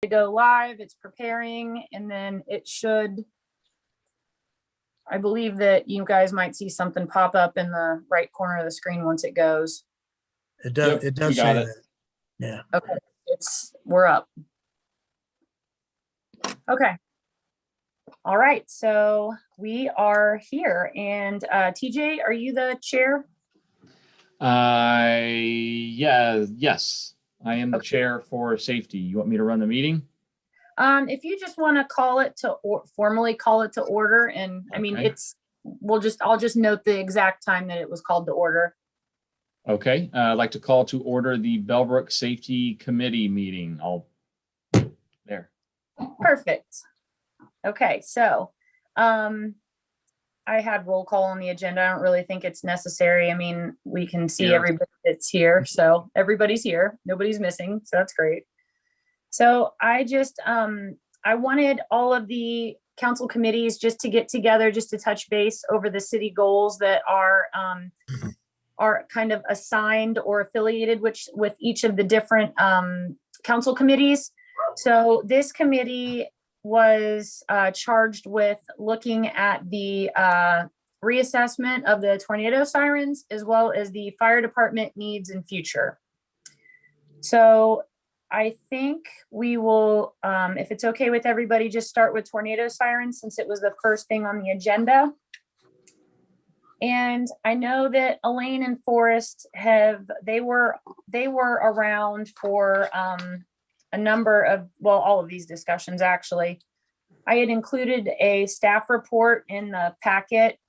to go live. It's preparing, and then it should, I believe that you guys might see something pop up in the right corner of the screen once it goes. It does. Yep, It does we say got it. that. Yeah. Okay, we're up. Okay. All right, so we are here, and TJ, are you the chair? Yes, I am the chair for safety. You want me to run the meeting? If you just want to call it to formally call it to order, and I mean, Okay. I'll just note the exact time that it was called to order. Okay, I'd like to call to order the Bellbrook Safety Committee meeting. There. Perfect. Okay, so I had roll call on the agenda. I don't really think it's necessary. I mean, we can see Here. everybody that's here, so everybody's here. Nobody's missing, so that's great. So I just I wanted all of the council committees just to get together, just to touch base over the city goals that are kind of assigned or affiliated with each of the different council committees. So this committee was charged with looking at the reassessment of the tornado sirens, as well as the fire department needs in future. So I think we will, if it's okay with everybody, just start with tornado sirens since it was the first thing on the agenda. And I know that Elaine and Forrest they were around for a number of, well, all of these discussions actually. I had included a staff report in the packet,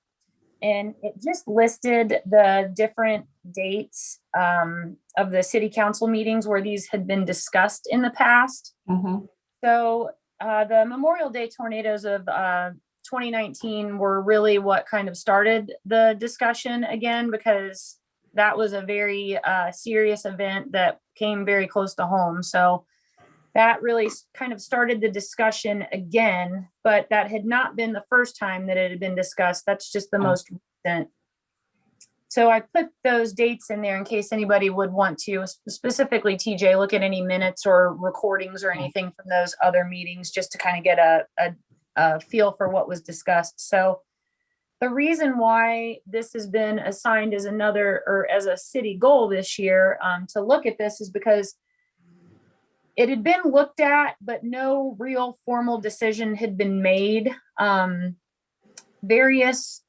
and it just listed the different dates of the city council meetings where these had been discussed in the past. Mm-hmm. So the Memorial Day tornadoes of 2019 were really what kind of started the discussion again, because that was a very serious event that came very close to home. So that really kind of started the discussion again, but that had not been the first time that it had been discussed. That's just the most recent. So I put those dates in there in case anybody would want to, specifically TJ, look at any minutes or recordings or anything from those other meetings, just to kind of get a feel for what was discussed. So the reason why this has been assigned as as a city goal this year to look at this is because it had been looked at, but no real formal decision had been made. Various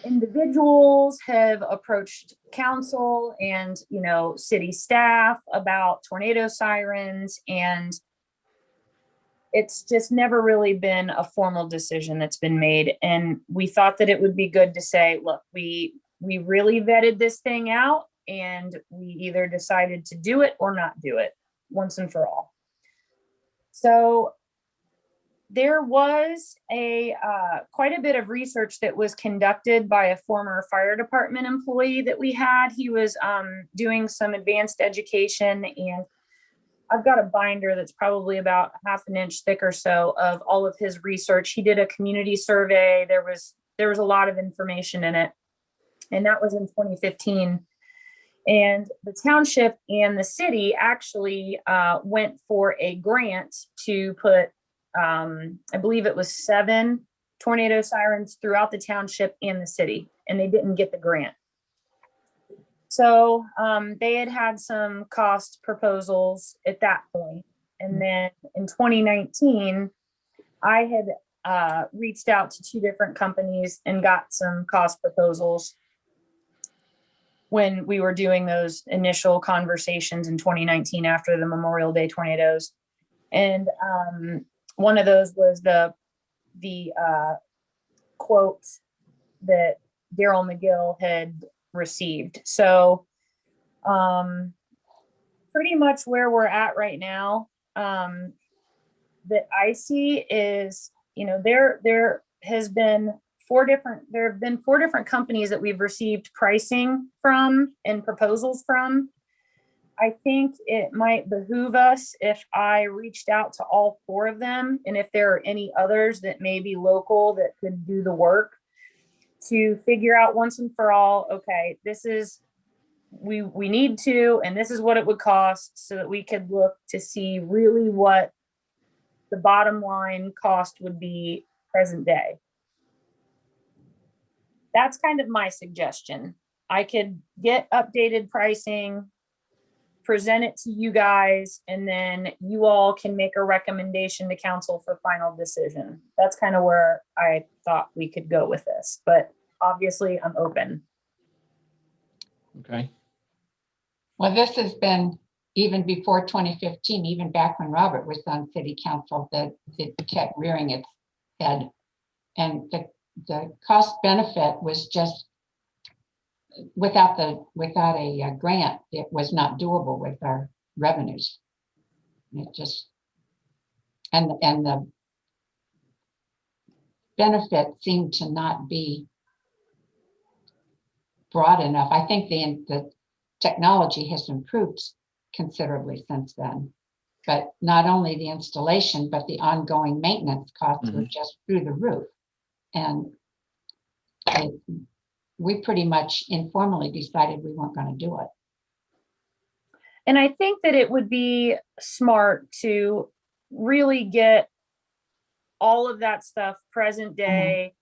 individuals have approached council and, city staff about tornado sirens, and it's just never really been a formal decision that's been made. And we thought that it would be good to say, look, we really vetted this thing out, and we either decided to do it or not do it once and for all. So there was quite a bit of research that was conducted by a former fire department employee that we had. He was doing some advanced education, and I've got a binder that's probably about half an inch thick or so of all of his research. He did a community survey. There was a lot of information in it, and that was in 2015. And the township and the city actually went for a grant to put, I believe it was 7 tornado sirens throughout the township and the city, and they didn't get the grant. So they had some cost proposals at that point. And then in 2019, I had reached out to 2 different companies and got some cost proposals when we were doing those initial conversations in 2019 after the Memorial Day tornadoes. And one of those was the quote that Daryl McGill had received. So pretty much where we're at right now that I see is, there have been 4 different companies that we've received pricing from and proposals from. I think it might behoove us if I reached out to all 4 of them, and if there are any others that may be local that could do the work, to figure out once and for all, okay, this is, we need to, and this is what it would cost, so that we could look to see really what the bottom line cost would be present day. That's kind of my suggestion. I could get updated pricing, present it to you guys, and then you all can make a recommendation to council for final decision. That's kind of where I thought we could go with this, but obviously I'm open. Okay. Well, this has been even before 2015, even back when Robert was on city council, that it kept rearing its head. And the cost benefit was just, without a grant, it was not doable with our revenues. It just, and the benefit seemed to not be broad enough. I think the technology has improved considerably since then, but not only the installation, but the ongoing maintenance costs were just through the roof. And we pretty much informally decided we weren't going to do it. And I think that it would be smart to really get all of that stuff present day.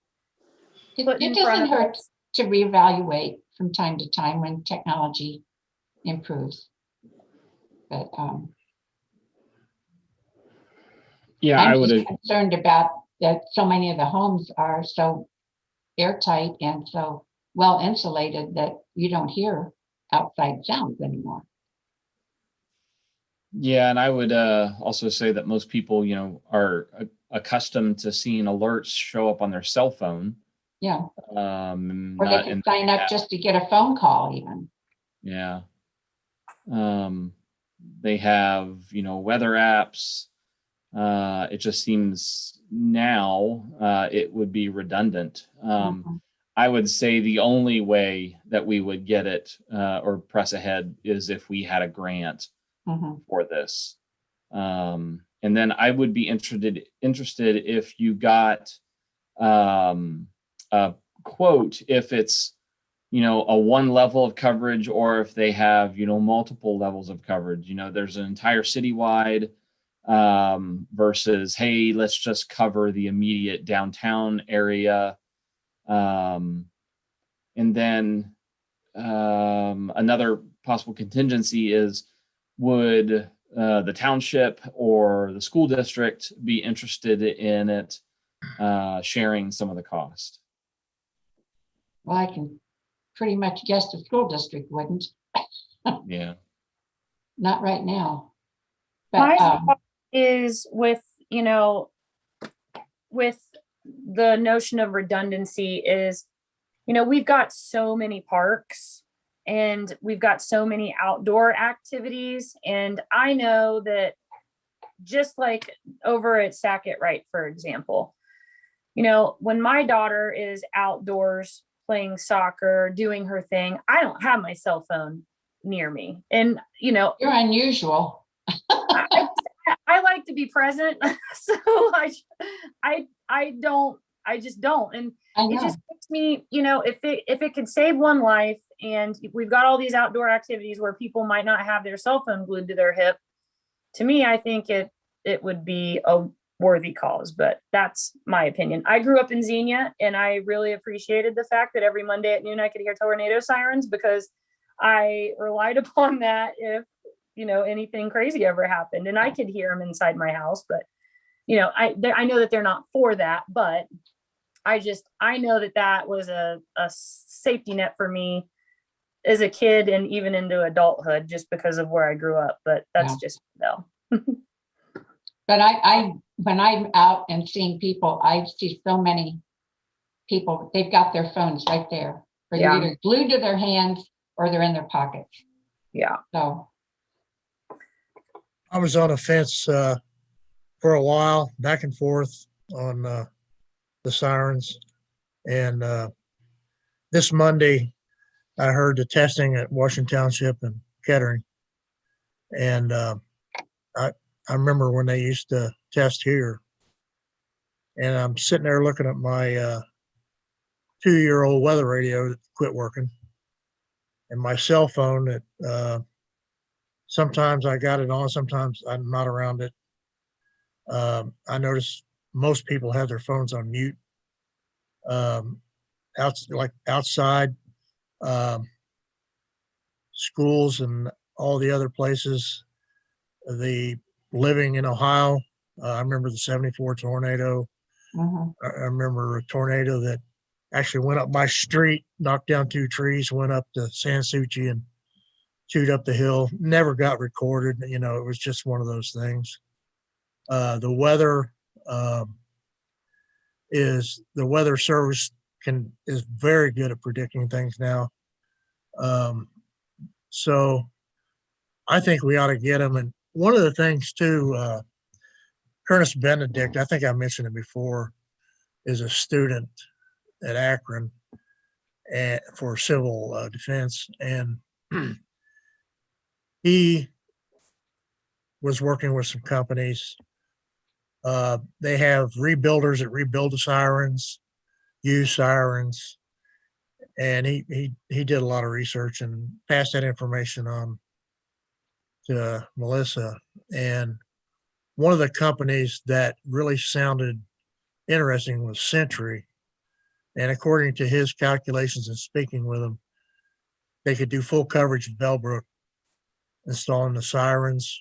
put It in front doesn't of hurt us. to reevaluate from time to time when technology improves. But Yeah, I I'm would. just concerned about that so many of the homes are so airtight and so well insulated that you don't hear outside sounds anymore. Yeah, and I would also say that most people, are accustomed to seeing alerts show up on their cell phone. Yeah, or they not can in- sign up just to get a phone call even. Yeah. They have, weather apps. It just seems now it would be redundant. Mhm. I would say the only way that we would get it or press ahead is if we had a grant Mhm. for this. And then I would be interested if you got a quote, if it's, a one level of coverage, or if they have, multiple levels of coverage. There's an entire citywide versus, hey, let's just cover the immediate downtown area. And then another possible contingency is, would the township or the school district be interested in it sharing some of the cost? Well, I can pretty much guess the school district wouldn't. Yeah. Not right now. My But thought is with the notion of redundancy is, we've got so many parks and we've got so many outdoor activities. And I know that just like over at Sackett Wright, for example, when my daughter is outdoors playing soccer, doing her thing, I don't have my cell phone near me. And, you're unusual. I like to be present. So I just don't. And I it know. just makes me, if it could save one life, and we've got all these outdoor activities where people might not have their cell phone glued to their hip, to me, I think it would be a worthy cause, but that's my opinion. I grew up in Xenia, and I really appreciated the fact that every Monday at noon I could hear tornado sirens, because I relied upon that if, anything crazy ever happened, and I could hear them inside my house. But, I know that they're not for that, but I know that was a safety net for me as a kid and even into adulthood, just because of where I grew up. But that's just though. But I when I'm out and seeing people, I see so many people, they've got their phones right there. Or they're either glued to their hands or they're in their pockets. Yeah. So I was on a fence for a while, back and forth on the Sirens. And this Monday, I heard the testing at Washington Township and Kettering. And I remember when they used to test here. And I'm sitting there looking at my 2-year-old weather radio that quit working. And my cell phone that sometimes I got it on, sometimes I'm not around it. I noticed most people have their phones on mute. Like outside, schools and all the other places, the living in Ohio, I remember the 74 tornado. Mhm. I remember a tornado that actually went up my street, knocked down 2 trees, went up to San Souci and chewed up the hill. Never got recorded. You know, it was just one of those things. The weather the weather service is very good at predicting things now. So I think we ought to get them. And one of the things too, Curtis Benedict, I think I mentioned it before, is a student at Akron for civil defense, and he was working with some companies. They have rebuilders that rebuild the sirens, use sirens, and he did a lot of research and passed that information on to Melissa. And one of the companies that really sounded interesting was Century. And according to his calculations and speaking with him, they could do full coverage of Bellbrook, installing the sirens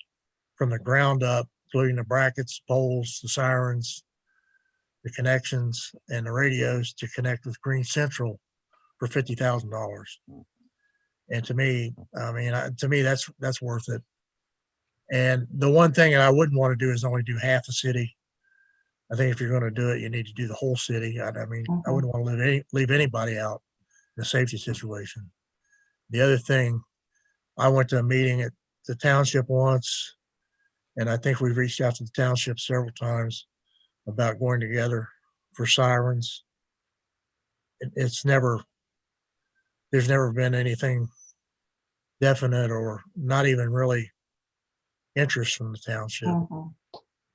from the ground up, including the brackets, poles, the sirens, the connections, and the radios to connect with Green Central for $50,000. And to me, that's worth it. And the one thing that I wouldn't want to do is only do half a city. I think if you're going to do it, you need to do the whole city. I wouldn't want to leave anybody out in a safety situation. The other thing, I went to a meeting at the township once, and I think we've reached out to the township several times about going together for sirens. There's never been anything definite or not even really interest from the township. Mhm.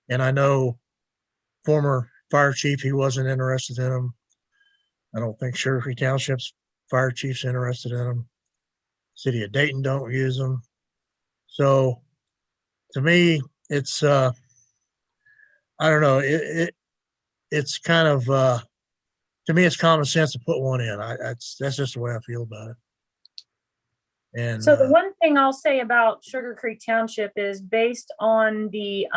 And I know former fire chief, he wasn't interested in them. I don't think Cherokee Township's fire chief's interested in them. City of Dayton don't use them. So to me, it's I don't know. It's kind of to me, it's common sense to put one in. That's just the way I feel about it. And So the one thing I'll say about Sugar Creek Township is based on the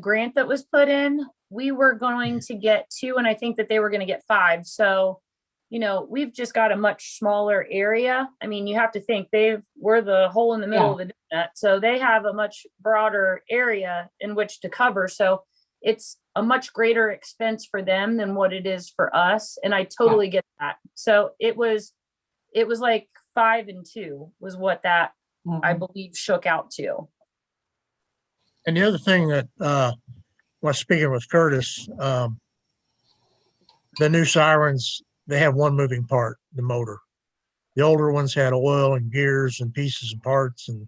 grant that was put in, we were going to get 2, and I think that they were going to get 5. So, you know, we've just got a much smaller area. I mean, you have to think we're the hole in the middle of the donut. So they have a much broader area in which to cover. So it's a much greater expense for them than what it is for us. And I totally get that. So it was like 5 and 2 was what that I believe shook out to. And the other thing that was speaking with Curtis, the new sirens, they have one moving part, the motor. The older ones had oil and gears and pieces and parts, and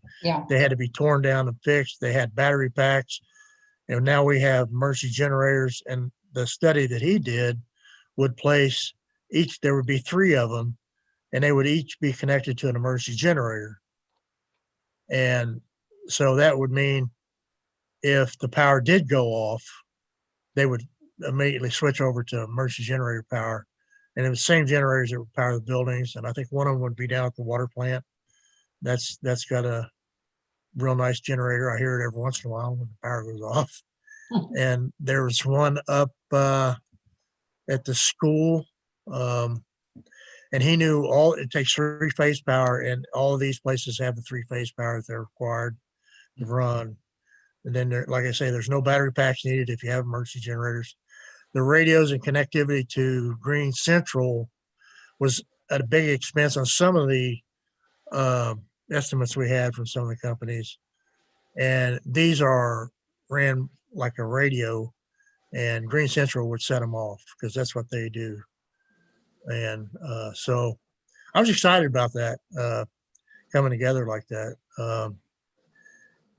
they had to be torn down and fixed. They had battery packs. And now we have emergency generators. And the study that he did would place there would be 3 of them, and they would each be connected to an emergency generator. And so that would mean if the power did go off, they would immediately switch over to emergency generator power. And it was the same generators that would power the buildings. And I think one of them would be down at the water plant. That's got a real nice generator. I hear it every once in a while when the power goes off. And there was one up at the school. And he knew it takes 3-phase power, and all of these places have the 3-phase power that they're required to run. And then, like I say, there's no battery packs needed if you have emergency generators. The radios and connectivity to Green Central was at a big expense on some of the estimates we had from some of the companies. And these ran like a radio, and Green Central would set them off because that's what they do. And so I was excited about that coming together like that.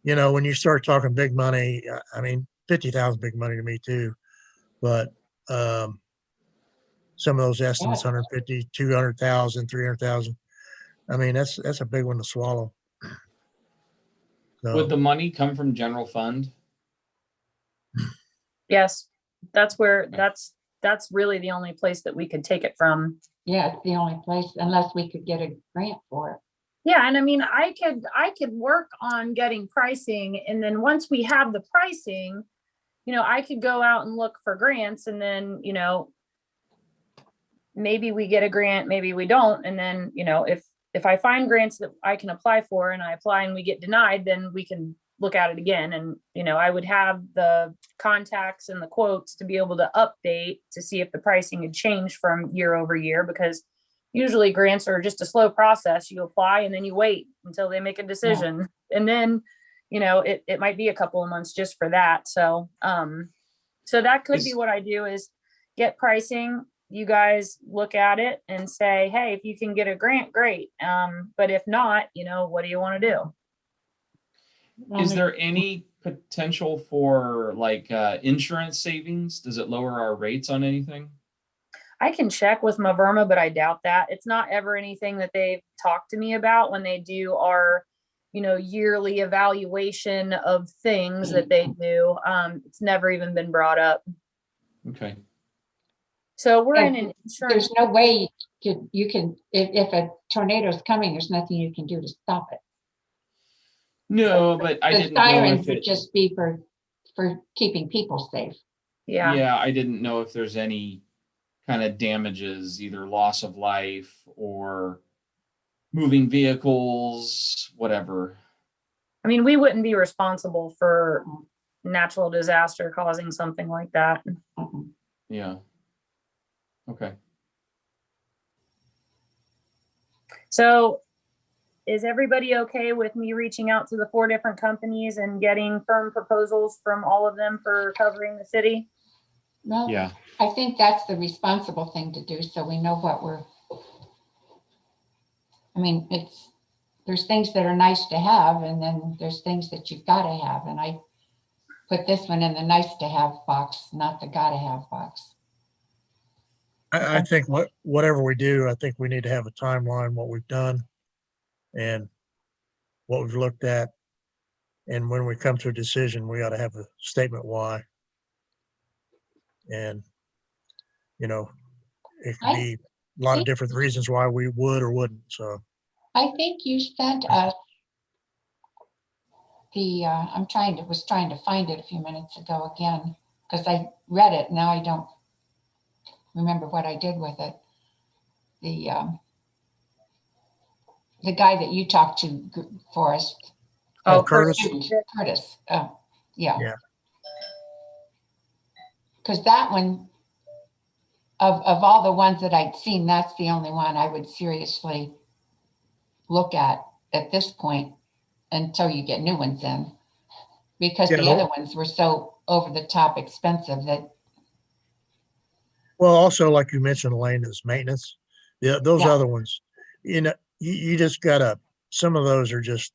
You know, when you start talking big money, I mean, 50,000 big money to me too, but some of those estimates, 150, 200,000, 300,000. I mean, that's a big one to swallow. So, Would the money come from general fund? Yes, that's where, Okay. that's really the only place that we could take it from. Yeah, it's the only place, unless we could get a grant for it. Yeah, and I mean, I could work on getting pricing, and then once we have the pricing, I could go out and look for grants, and then, maybe we get a grant, maybe we don't. And then, if I find grants that I can apply for and I apply and we get denied, then we can look at it again. And, I would have the contacts and the quotes to be able to update to see if the pricing had changed from year over year, because usually grants are just a slow process. You apply and then you wait until they make a decision. And then, it might be a couple of months just for that. So, so that could be what I do, is get pricing. You guys look at it and say, hey, if you can get a grant, great. But if not, what do you want to do? Is there any potential for like insurance savings? Does it lower our rates on anything? I can check with Maverma, but I doubt that. It's not ever anything that they've talked to me about when they do our, yearly evaluation of things that they do. It's never even been brought up. Okay. So we're in And an insurance. There's no way you can, if a tornado is coming, there's nothing you can do to stop it. No, but I The didn't know sirens if would it, just be for keeping people safe. Yeah. yeah, I didn't know if there's any kind of damages, either loss of life or moving vehicles, whatever. I mean, we wouldn't be responsible for natural disaster causing something like that. Mhm. Yeah. Okay. So is everybody okay with me reaching out to the 4 different companies and getting firm proposals from all of them for covering the city? Well, Yeah. I think that's the responsible thing to do, so we know what there's things that are nice to have, and then there's things that you've got to have. And I put this one in the nice to have box, not the gotta have box. I think whatever we do, I think we need to have a timeline, what we've done and what we've looked at. And when we come to a decision, we ought to have a statement why. And, it could be a lot of different reasons why we would or wouldn't. So I think you sent us the, was trying to find it a few minutes ago again, because I read it. Now I don't remember what I did with it. The guy that you talked to, Forrest. Oh, Curtis. Curtis. Yeah. Yeah. Because that one, of all the ones that I'd seen, that's the only one I would seriously look at this point until you get new ones in. Because the other ones were so over the top expensive that. Well, also, like you mentioned, Elaine, is maintenance. Yeah, those other ones, you just gotta, some of those are just,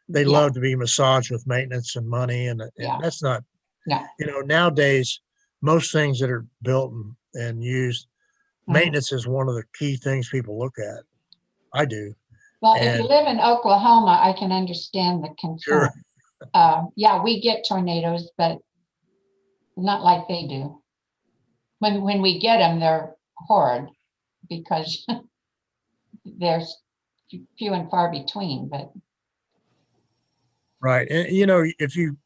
they love to be massaged with maintenance and money. And that's not, nowadays, most things that are built and used, maintenance is one of the key things people look at. I do. Well, if you live in Oklahoma, I can understand the concern. Sure. Yeah, we get tornadoes, but not like they do. When we get them, they're horrid because there's few and far between. But right, and if you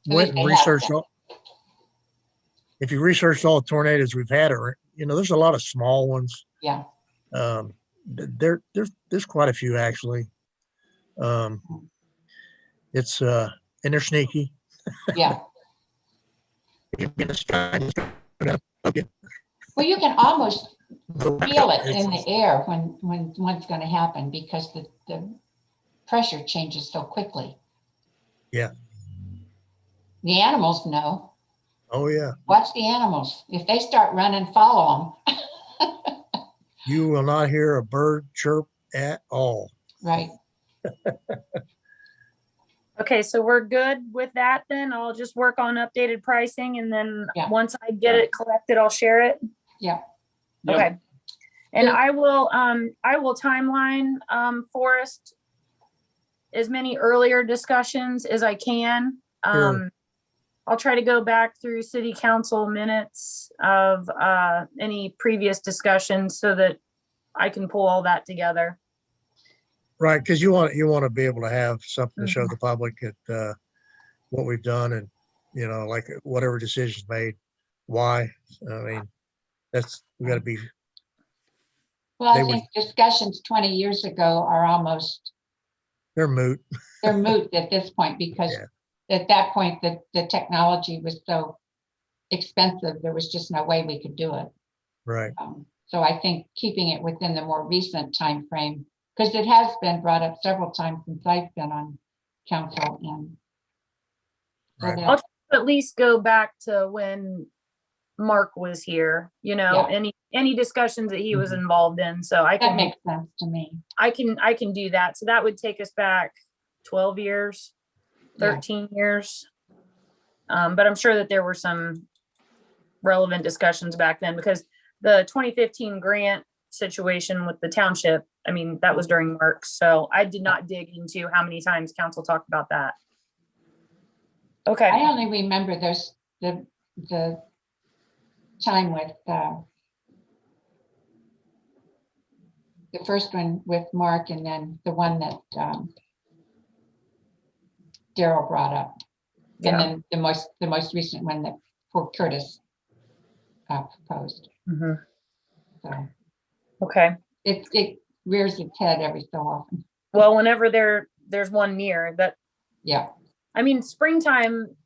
went and if you researched all the tornadoes we've had, there's a lot of small ones. Yeah. There's quite a few actually. It's and they're sneaky. Yeah. Well, you can almost feel it in the air when what's going to happen, because the pressure changes so quickly. Yeah. The animals know. Oh yeah. Watch the animals. If they start running, follow them. You will not hear a bird chirp at all. Right. Okay, so we're good with that then. I'll just work on updated pricing, and then once I get it collected, I'll share it. Yeah. Okay. And I will timeline Forrest as many earlier discussions as I can. Sure. I'll try to go back through city council minutes of any previous discussions so that I can pull all that together. Right, because you want to be able to have something to show the public at what we've done and, like whatever decisions made, why. I mean, we got to be, Well, I They would- think discussions 20 years ago are almost, they're moot. they're moot at this point because Yeah. at that point, the technology was so expensive, there was just no way we could do it. Right. So I think keeping it within the more recent time frame, because it has been brought up several times since I've been on council and so Right. that- I'll at least go back to when Mark was here, Yeah. any discussions that he was Mhm. involved in. So I that can, makes sense to me. I can do that. So that would take us back 12 years, Yeah. 13 years. But I'm sure that there were some relevant discussions back then because the 2015 grant situation with the township, I mean, that was during Mark. So I did not dig into how many times council talked about that. Okay. I only remember there's the time with the first one with Mark and then the one that Daryl brought up. Yeah. And then the most recent one that poor Curtis proposed. Mhm. So Okay. it rears its head every so often. Well, whenever there's one near that, Yeah, I mean, springtime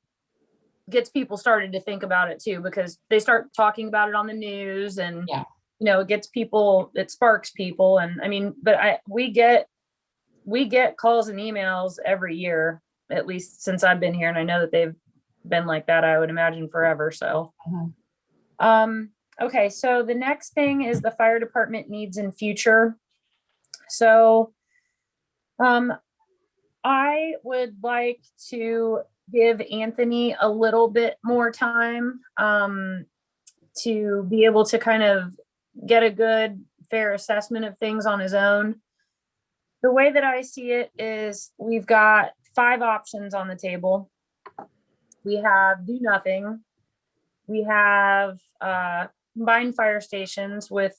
gets people started to think about it too, because they start talking about it on the news and, Yeah. it gets people, it sparks people. And I mean, but we get calls and emails every year, at least since I've been here. And I know that they've been like that, I would imagine forever. So, okay. So the next thing is the fire department needs in future. So, I would like to give Anthony a little bit more time to be able to kind of get a good, fair assessment of things on his own. The way that I see it is we've got 5 options on the table. We have do nothing. We have combined fire stations with,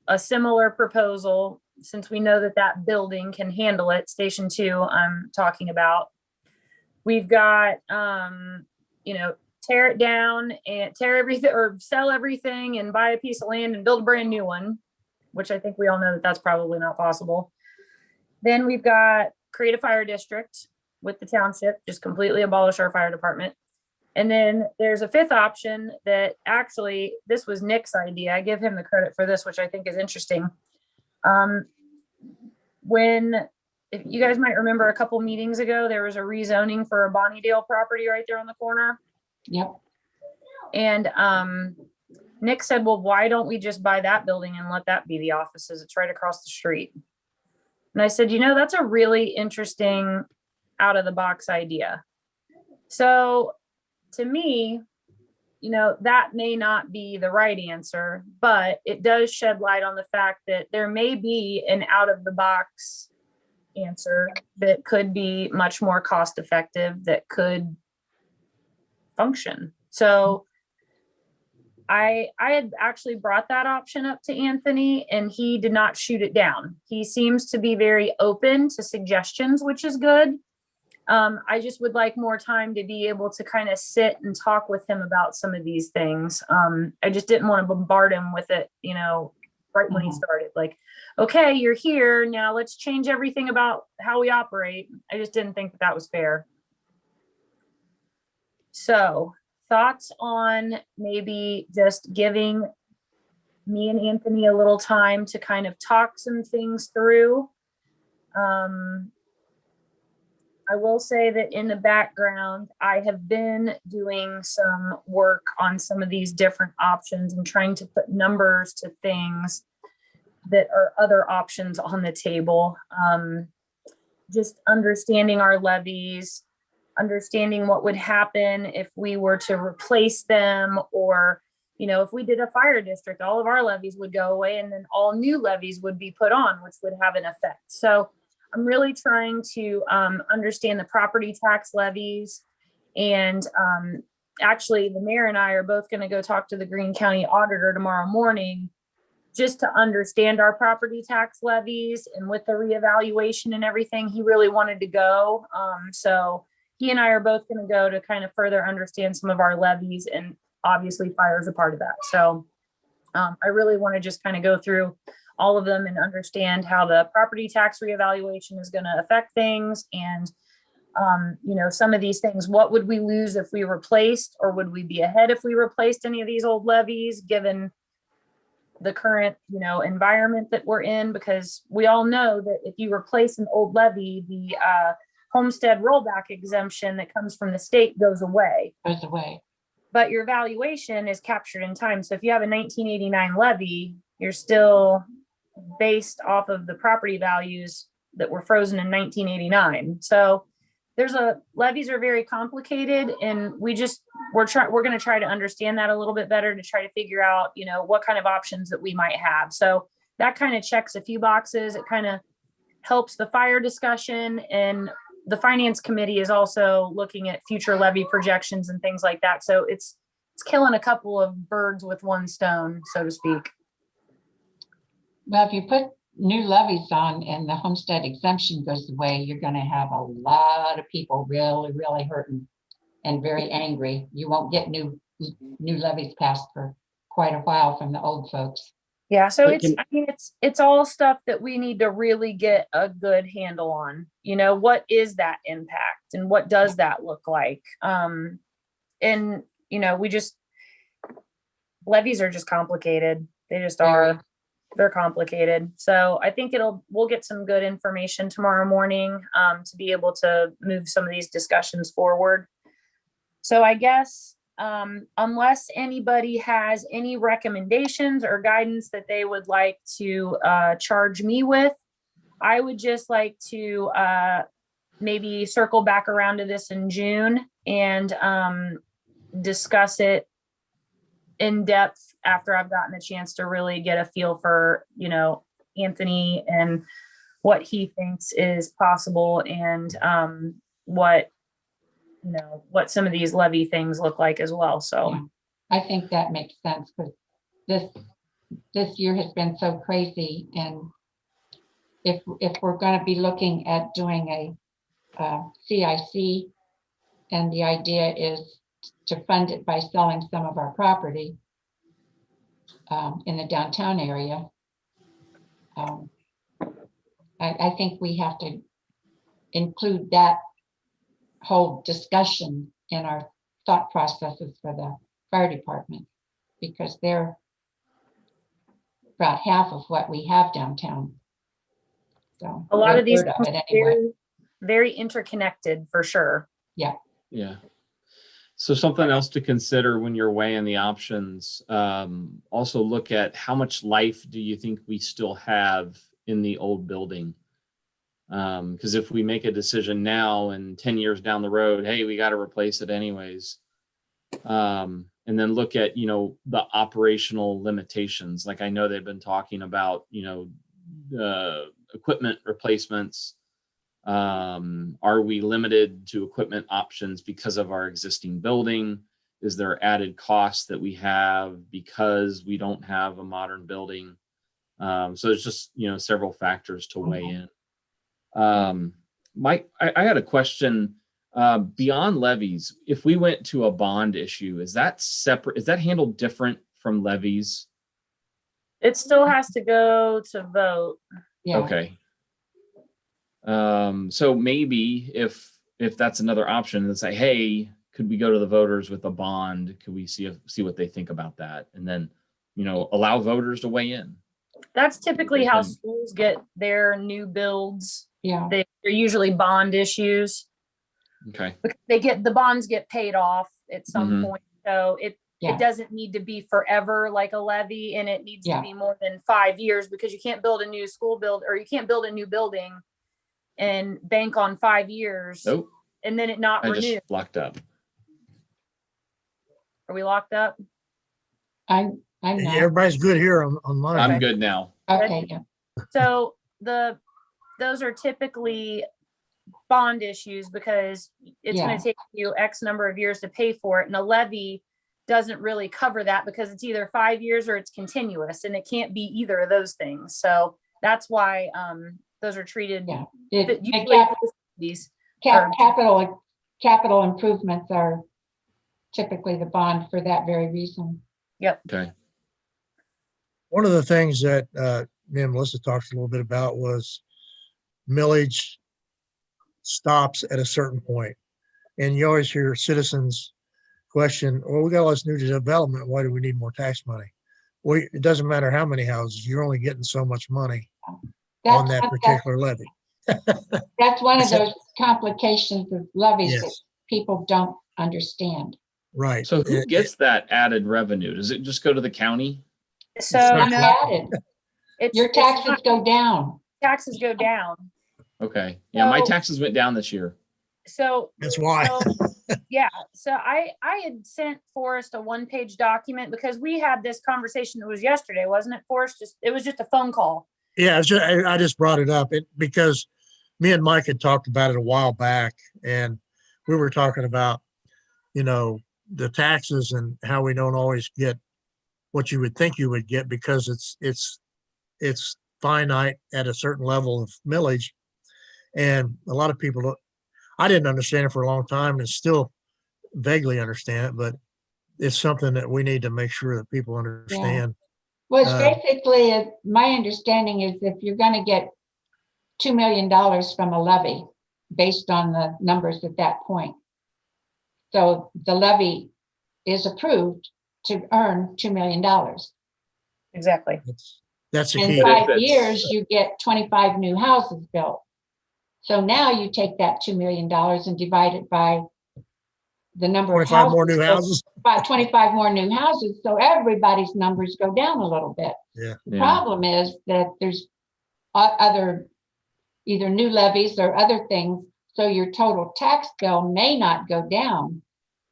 a similar proposal, since we know that building can handle it. Station 2, I'm talking about. We've got, tear it down and tear everything or sell everything and buy a piece of land and build a brand new one, which I think we all know that that's probably not possible. Then we've got create a fire district with the township, just completely abolish our fire department. And then there's a 5th option that actually, this was Nick's idea. I give him the credit for this, which I think is interesting. If you guys might remember a couple meetings ago, there was a rezoning for a Bonnydale property right there on the corner. yep. And Nick said, well, why don't we just buy that building and let that be the offices? It's right across the street. And I said, that's a really interesting out of the box idea. So to me, that may not be the right answer, but it does shed light on the fact that there may be an out of the box answer that could be much more cost effective, that could function. So I had actually brought that option up to Anthony and he did not shoot it down. He seems to be very open to suggestions, which is good. I just would like more time to be able to kind of sit and talk with him about some of these things. I just didn't want to bombard him with it, right when he started. Like, okay, you're here, now let's change everything about how we operate. I just didn't think that was fair. So, thoughts on maybe just giving me and Anthony a little time to kind of talk some things through. I will say that in the background, I have been doing some work on some of these different options and trying to put numbers to things that are other options on the table. Just understanding our levies, understanding what would happen if we were to replace them, or, if we did a fire district, all of our levies would go away and then all new levies would be put on, which would have an effect. So I'm really trying to understand the property tax levies. And actually, the mayor and I are both going to go talk to the Greene County auditor tomorrow morning just to understand our property tax levies. And with the reevaluation and everything, he really wanted to go. So he and I are both going to go to kind of further understand some of our levies, and obviously fire is a part of that. So I really want to just kind of go through all of them and understand how the property tax reevaluation is going to affect things. And, you know, some of these things, what would we lose if we replaced, or would we be ahead if we replaced any of these old levies, given the current, you know, environment that we're in? Because we all know that if you replace an old levy, the homestead rollback exemption that comes from the state goes away. Goes away. But your valuation is captured in time. So if you have a 1989 levy, you're still based off of the property values that were frozen in 1989. So levies are very complicated, and we're going to try to understand that a little bit better to try to figure out, you know, what kind of options that we might have. So that kind of checks a few boxes. It kind of helps the fire discussion, and the finance committee is also looking at future levy projections and things like that. So it's killing a couple of birds with one stone, so to speak. Well, if you put new levies on and the homestead exemption goes away, you're going to have a lot of people really, really hurting and very angry. You won't get new levies passed for quite a while from the old folks. Yeah, so But it's all stuff that we need to really get a good handle on. You know, what is that impact and what does that look like? And you know, levies are just complicated. They just are. They're complicated. So I think we'll get some good information tomorrow morning to be able to move some of these discussions forward. So I guess unless anybody has any recommendations or guidance that they would like to charge me with, I would just like to maybe circle back around to this in June and discuss it in depth after I've gotten a chance to really get a feel for, you know, Anthony and what he thinks is possible, and what some of these levy things look like as well. So Yeah, I think that makes sense, because this year has been so crazy, and if we're going to be looking at doing a CIC, and the idea is to fund it by selling some of our property in the downtown area, I think we have to include that whole discussion in our thought processes for the fire department, because they're about half of what we have downtown. So a lot of these it anyway. very, very interconnected for sure. Yeah. So something else to consider when you're weighing the options, also look at how much life do you think we still have in the old building? Because if we make a decision now and 10 years down the road, hey, we got to replace it anyways. And then look at, you know, the operational limitations. Like I know they've been talking about, you know, equipment replacements. Are we limited to equipment options because of our existing building? Is there added costs that we have because we don't have a modern building? So there's just, you know, several factors to weigh in. Mike, I had a question. Beyond levies, if we went to a bond issue, is that separate? Is that handled different from levies? It still has to go to vote. Yeah. Okay. So maybe if that's another option, to say, hey, could we go to the voters with a bond? Could we see what they think about that? And then, you know, allow voters to weigh in. That's typically how schools get their new builds. Yeah. They're usually bond issues. Okay. The bonds get paid off at some point. So it Yeah. doesn't need to be forever like a levy, and it needs Yeah. to be more than 5 years, because you can't build a new or you can't build a new building and bank on 5 years Nope. and then it not I renew. just locked up. Are we locked up? I'm not. Everybody's good here online. I'm good now. Okay. Yeah. So the those are typically bond issues because it's Yeah. going to take you X number of years to pay for it. And a levy doesn't really cover that because it's either 5 years or it's continuous, and it can't be either of those things. So that's why those are treated. Yeah. Usually these Capital improvements are typically the bond for that very reason. Yep. Okay. One of the things that me and Melissa talked a little bit about was millage stops at a certain point. And you always hear citizens question, well, we got all this new development. Why do we need more tax money? Well, it doesn't matter how many houses, you're only getting so much money on that particular levy. That's one of those complications of levies that Yes, people don't understand. right. So who gets that added revenue? Does it just go to the county? So not no, Added. it's Your it's taxes not- go down. taxes go down. Okay. Yeah, my So- taxes went down this year. So That's why. yeah, so I had sent Forrest a 1-page document because we had this conversation. It was yesterday, wasn't it, Forrest? It was just a phone call. Yeah, I just brought it up because me and Mike had talked about it a while back, and we were talking about, the taxes and how we don't always get what you would think you would get because it's finite at a certain level of millage. And a lot of people I didn't understand it for a long time and still vaguely understand it, but it's something that we need to make sure that people understand. Well, it's basically, my understanding is if you're going to get $2 million from a levy based on the numbers at that point. So the levy is approved to earn $2 million. Exactly. That's the In key. 5 years, you get 25 new houses built. So now you take that $2 million and divide it by the number of 25 houses. more new houses. By 25 more new houses. So everybody's numbers go down a little bit. Yeah. The problem is that there's other, either new levies or other things. So your total tax bill may not go down,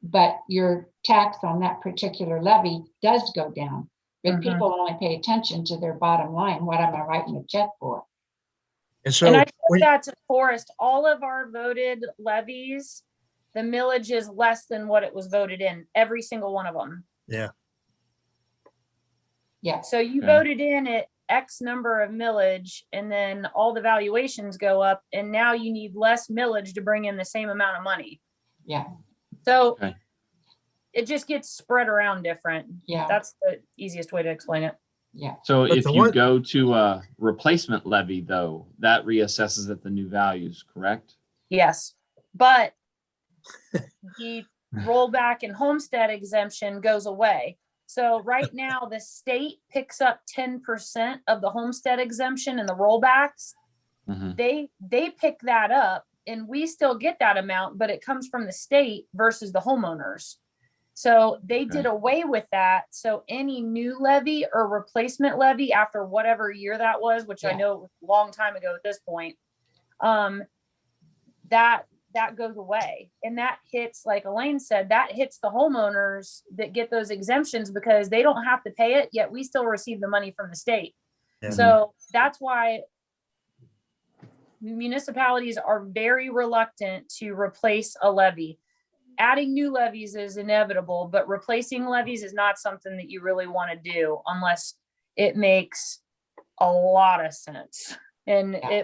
but your tax on that particular levy does go down. But Mhm. people only pay attention to their bottom line. What am I writing a check for? And so And I told that to Forrest, all of our voted levies, the millage is less than what it was voted in, every single one of them. yeah, Yeah. So you Okay. voted in at X number of millage, and then all the valuations go up, and now you need less millage to bring in the same amount of money. Yeah. So Okay. it just gets spread around different. Yeah. That's the easiest way to explain it. Yeah. So But if the you one- go to a replacement levy, though, that reassesses at the new values, correct? Yes, but the rollback and homestead exemption goes away. So right now, the state picks up 10% of the homestead exemption and the rollbacks. Mhm. They pick that up, and we still get that amount, but it comes from the state versus the homeowners. So they did away with that. So any new levy or replacement levy after whatever year that was, which I Yeah. know was a long time ago at this point, that goes away. And that hits, like Elaine said, that hits the homeowners that get those exemptions because they don't have to pay it, yet we still receive the money from the state. Yeah. So that's why municipalities are very reluctant to replace a levy. Adding new levies is inevitable, but replacing levies is not something that you really want to do unless it makes a lot of sense. And Yeah.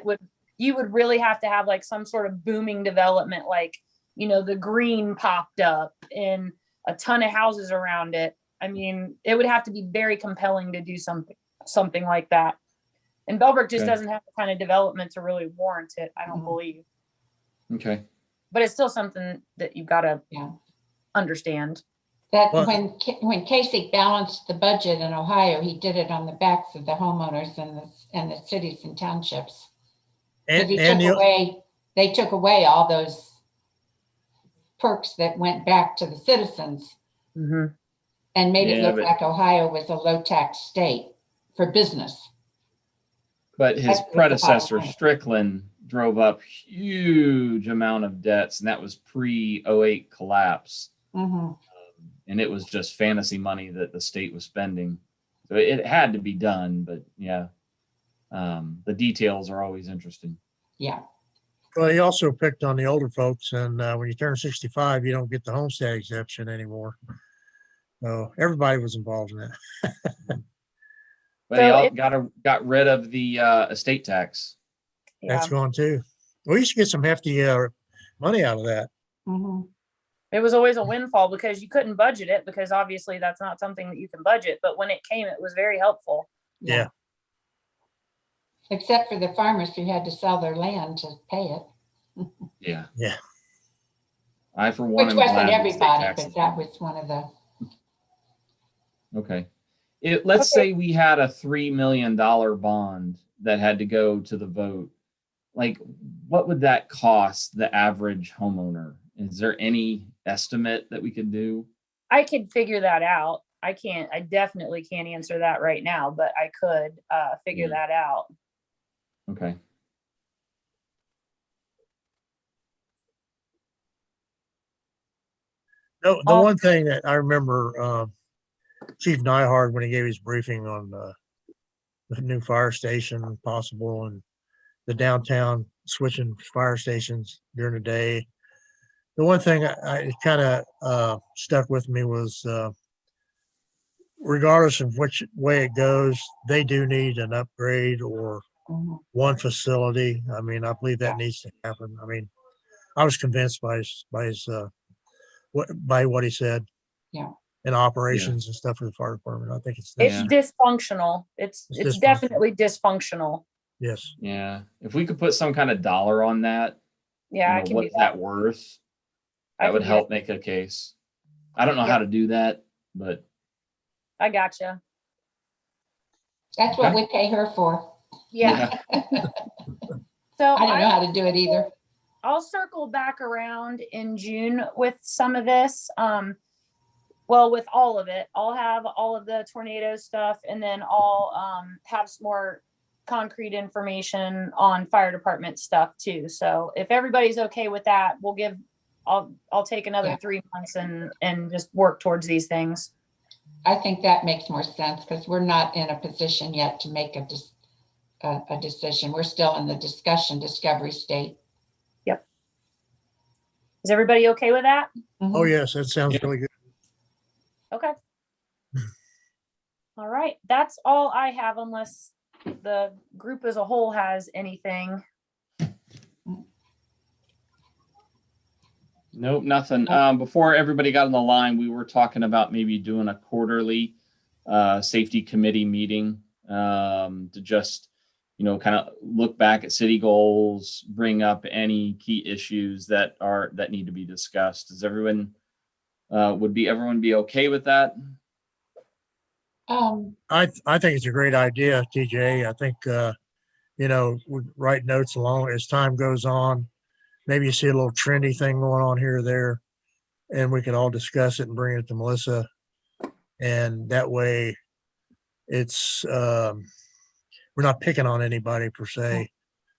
you would really have to have like some sort of booming development, like, the green popped up and a ton of houses around it. I mean, it would have to be very compelling to do something like that. And Bellbrook just Okay. doesn't have the kind of development to really warrant it, I don't Mhm. believe. Okay. But it's still something that you've got to Yeah. understand. That Well- when Kasich balanced the budget in Ohio, he did it on the backs of the homeowners and the cities and townships. Because they took away all those perks that went back to the citizens and made it Yeah, look but- like Ohio was a low tax state for business. But his That's what the predecessor, bottom line. Strickland, drove up huge amount of debts, and that was pre-08 collapse. Mhm. And it was just fantasy money that the state was spending. So it had to be done, but yeah. The details are always interesting. Yeah, Well, he also picked on the older folks, and when you turn 65, you don't get the homestead exemption anymore. So everybody was involved in that. But So he all it- got rid of the estate tax. Yeah, That's gone too. We used to get some hefty money out of that. mhm. it was always a windfall because you couldn't budget it because obviously that's not something that you can budget. But when it came, it was very helpful. Yeah. Except for the farmers who had to sell their land to pay it, Yeah. Yeah. I, for one, which am glad wasn't the estate everybody, tax but is that gone. was one of the, Okay. Let's Okay. say we had a $3 million bond that had to go to the vote. Like, what would that cost the average homeowner? Is there any estimate that we could do? I could figure that out. I definitely can't answer that right now, but I could figure Yeah. that out. Okay. No, the Oh. one thing that I remember, Chief Nyhard, when he gave his briefing on the new fire station possible and the downtown switching fire stations during the day. The one thing I kind of stuck with me was regardless of which way it goes, they do need an upgrade or mhm. one facility. I mean, I believe that needs to happen. I mean, I was convinced by what he said. Yeah. And operations and stuff for the fire department. I think it's It's Yeah. dysfunctional. It's It's dysfunctional. definitely dysfunctional. yes. Yeah. If we could put some kind of dollar on that, Yeah, I you know, can do what's that. that worth? I That can would do help make a case. I don't know how to do that, but I gotcha. That's what Okay. we pay her for. Yeah. So I don't know how to do it either. I'll circle back around in June with some of this. Well, with all of it, I'll have all of the tornado stuff, and then I'll have some more concrete information on fire department stuff too. So if everybody's okay with that, I'll take another Yeah. 3 months and just work towards these things. I think that makes more sense because we're not in a position yet to make a decision. We're still in the discovery state. Is everybody okay with that? Mhm. Oh, yes. That sounds Yeah. really good. Okay. All right. That's all I have unless the group as a whole has anything. nope, nothing. Before everybody got on the line, we were talking about maybe doing a quarterly safety committee meeting to just, you know, kind of look back at city goals, bring up any key issues that need to be discussed. Does everyone be okay with that? I think it's a great idea, TJ. I think, you know, we write notes along as time goes on. Maybe you see a little trendy thing going on here or there, and we can all discuss it and bring it to Melissa. And that way it's, we're not picking on anybody per se,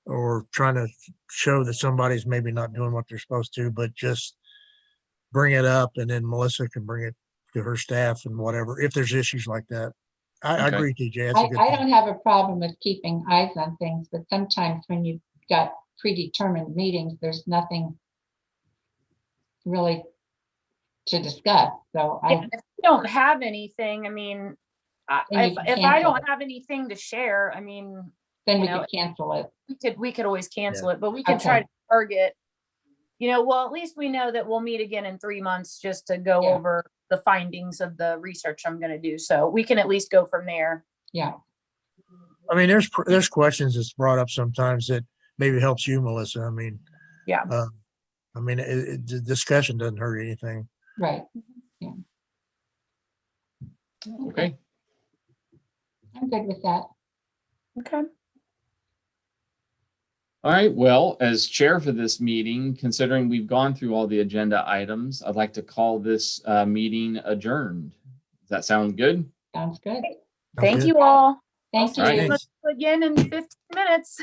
or trying to show that somebody's maybe not doing what they're supposed to, but just bring it up, and then Melissa can bring it to her staff and whatever, if there's issues like that. I Okay. agree, TJ. That's a good I thing. don't have a problem with keeping eyes on things, but sometimes when you've got predetermined meetings, there's nothing really to discuss. So Yeah, if you don't have anything, I mean, Then you if can I cancel don't it. have anything to share, I mean, then you we know, could cancel it. we could always cancel it, but we can try Okay. to target, you know, well, at least we know that we'll meet again in 3 months just to go Yeah. over the findings of the research I'm going to do. So we can at least go from there. Yeah. I mean, there's questions that's brought up sometimes that maybe helps you, Melissa. I mean, Yeah. I mean, the discussion doesn't hurt anything. Right. Okay. I'm good with that. Okay. All right. Well, as chair for this meeting, considering we've gone through all the agenda items, I'd like to call this meeting adjourned. Does that sound good? Sounds good. Thank good. you all. Thank I'll see you. you again in 15 minutes.